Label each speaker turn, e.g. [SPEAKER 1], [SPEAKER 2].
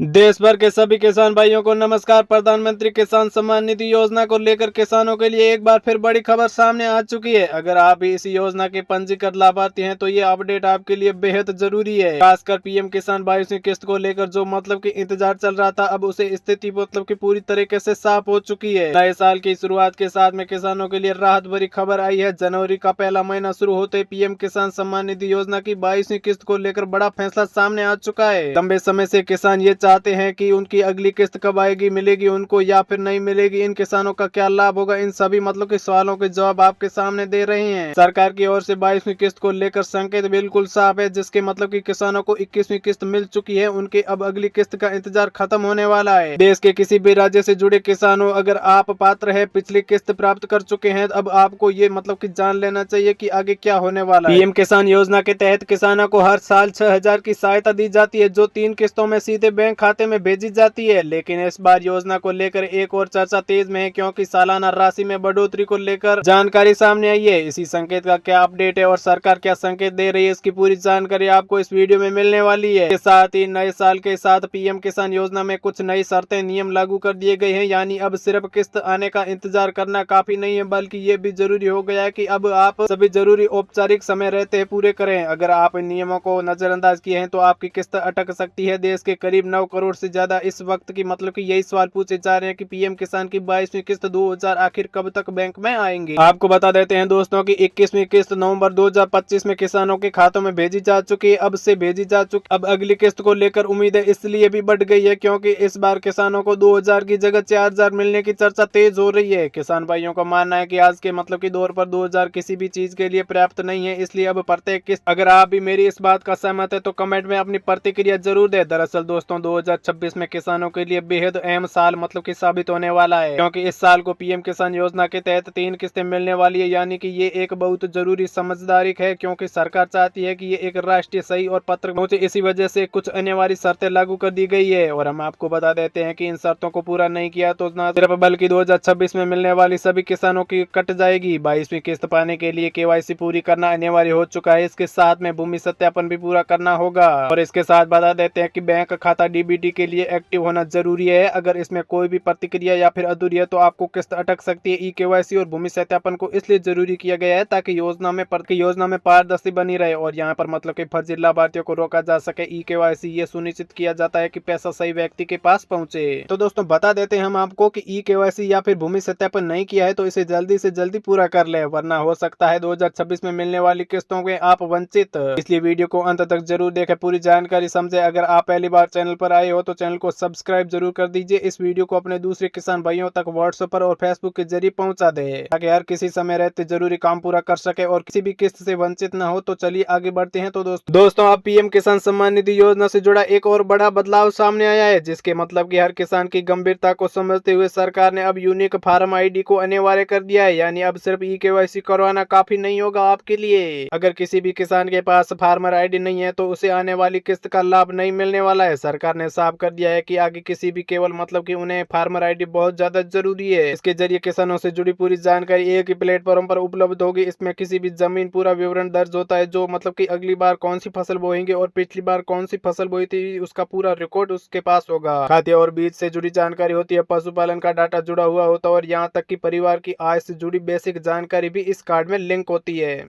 [SPEAKER 1] देश भर के सभी किसान भाइयों को नमस्कार। प्रधानमंत्री किसान सम्मान निधि योजना को लेकर किसानों के लिए एक बार फिर बड़ी खबर सामने आ चुकी है। अगर आप भी इस योजना के पंजीकृत लाभार्थी हैं तो ये अपडेट आपके लिए बेहद जरूरी है। खासकर पीएम किसान 22वीं किस्त को लेकर जो मतलब की इंतजार चल रहा था, अब उसे स्थिति मतलब की पूरी तरीके से साफ हो चुकी है। नए साल की शुरुआत के साथ में किसानों के लिए राहत भरी खबर आई है। जनवरी का पहला महीना शुरू होते पीएम किसान सम्मान निधि योजना की 22वीं किस्त को लेकर बड़ा फैसला सामने आ चुका है। लंबे समय से किसान ये चाहते हैं कि उनकी अगली किस्त कब आएगी, मिलेगी उनको या फिर नहीं मिलेगी, इन किसानों का क्या लाभ होगा, इन सभी मतलब के सवालों के जवाब आपके सामने दे रहे हैं। सरकार की ओर से 22वीं किस्त को लेकर संकेत बिल्कुल साफ है, जिसके मतलब कि किसानों को 21वीं किस्त मिल चुकी है। उनके अब अगली किस्त का इंतजार खत्म होने वाला है। देश के किसी भी राज्य से जुड़े किसानों, अगर आप पात्र है, पिछली किस्त प्राप्त कर चुके हैं, अब आपको ये मतलब की जान लेना चाहिए कि आगे क्या होने वाला है। पीएम किसान योजना के तहत किसानों को हर साल 6,000 की सहायता दी जाती है, जो 3 किस्तों में सीधे बैंक खाते में भेजी जाती है। लेकिन इस बार योजना को लेकर एक और चर्चा तेज में है, क्योंकि सालाना राशि में बढ़ोतरी को लेकर जानकारी सामने आई है। इसी संकेत का क्या अपडेट है और सरकार क्या संकेत दे रही है, इसकी पूरी जानकारी आपको इस वीडियो में मिलने वाली है। इसके साथ ही नए साल के साथ पीएम किसान योजना में कुछ नई शर्तें नियम लागू कर दिए गए हैं। यानी अब सिर्फ किस्त आने का इंतजार करना काफी नहीं है, बल्कि ये भी जरूरी हो गया है कि अब आप सभी जरूरी औपचारिक समय रहते पूरे करें। अगर आप इन नियमों को नजरअंदाज किए हैं तो आपकी किस्त अटक सकती है। देश के करीब 9 करोड़ से ज्यादा इस वक्त की मतलब कि यही सवाल पूछे जा रहे हैं कि पीएम किसान की 22वीं किस्त 2000 आखिर कब तक बैंक में आएंगी। आपको बता देते हैं दोस्तों कि 21वीं किस्त नवंबर 2025 में किसानों के खातों में भेजी जा चुकी है। अब से भेजी जा चुकी, अब अगली किस्त को लेकर उम्मीदें इसलिए भी बढ़ गई है क्योंकि इस बार किसानों को 2000 की जगह 4000 मिलने की चर्चा तेज हो रही है। किसान भाइयों का मानना है कि आज के मतलब की दौर पर 2000 किसी भी चीज के लिए पर्याप्त नहीं है, इसलिए अब प्रत्येक किस्त। अगर आप भी मेरी इस बात का सहमत है तो कमेंट में अपनी प्रतिक्रिया जरूर दे। दरअसल दोस्तों 2026 में किसानों के लिए बेहद अहम साल मतलब कि साबित होने वाला है, क्योंकि इस साल को पीएम किसान योजना के तहत 3 किस्तें मिलने वाली है। यानी कि ये एक बहुत जरूरी समझदारी है, क्योंकि सरकार चाहती है कि ये एक राष्ट्रीय सही और पत्र पहुंचे। इसी वजह से कुछ अनिवार्य शर्तें लागू कर दी गई है और हम आपको बता देते हैं कि इन शर्तों को पूरा नहीं किया तो न सिर्फ बल्कि 2026 में मिलने वाली सभी किसानों की कट जाएगी। 22वीं किस्त पाने के लिए केवाईसी पूरी करना अनिवार्य हो चुका है। इसके साथ में भूमि सत्यापन भी पूरा करना होगा और इसके साथ बता देते हैं कि बैंक खाता डीबीटी के लिए एक्टिव होना जरूरी है। अगर इसमें कोई भी प्रतिक्रिया या फिर अधूरी है तो आपको किस्त अटक सकती है। ई केवाईसी और भूमि सत्यापन को इसलिए जरूरी किया गया है ताकि योजना में पारदर्शी बनी रहे और यहाँ पर मतलब कि फर्जी लाभार्थियों को रोका जा सके। ई केवाईसी ये सुनिश्चित किया जाता है कि पैसा सही व्यक्ति के पास पहुंचे। तो दोस्तों बता देते हैं हम आपको कि ई केवाईसी या फिर भूमि सत्यापन नहीं किया है तो इसे जल्दी से जल्दी पूरा कर ले, वरना हो सकता है 2026 में मिलने वाली किस्तों के आप वंचित। इसलिए वीडियो को अंत तक जरूर देखें, पूरी जानकारी समझे। अगर आप पहली बार चैनल पर आए हो तो चैनल को सब्सक्राइब जरूर कर दीजिए। इस वीडियो को अपने दूसरे किसान भाइयों तक व्हाट्सएप पर और फेसबुक के जरिए पहुंचा दे, ताकि हर किसी समय रहते जरूरी काम पूरा कर सके और किसी भी किस्त से वंचित न हो। तो चलिए आगे बढ़ते हैं। तो दोस्तों अब पीएम किसान सम्मान निधि योजना से जुड़ा एक और बड़ा बदलाव सामने आया है, जिसके मतलब कि हर किसान की गंभीरता को समझते हुए सरकार ने अब यूनिक फार्म आईडी को अनिवार्य कर दिया है। यानी अब सिर्फ ई केवाईसी करवाना काफी नहीं होगा आपके लिए। अगर किसी भी किसान के पास फार्मर आईडी नहीं है तो उसे आने वाली किस्त का लाभ नहीं मिलने वाला है। सरकार ने साफ कर दिया है कि आगे किसी भी केवल मतलब कि उन्हें फार्मर आईडी बहुत ज्यादा जरूरी है। इसके जरिए किसानों से जुड़ी पूरी जानकारी एक ही प्लेटफॉर्म पर उपलब्ध होगी। इसमें किसी भी जमीन पूरा विवरण दर्ज होता है, जो मतलब कि अगली बार कौन सी फसल बोएंगे और पिछली बार कौन सी फसल बोई थी उसका पूरा रिकॉर्ड उसके पास होगा। खाद्य और बीज से जुड़ी जानकारी होती है, पशुपालन का डाटा जुड़ा हुआ होता है और यहाँ तक कि परिवार की आय से जुड़ी बेसिक जानकारी भी इस कार्ड में लिंक होती है।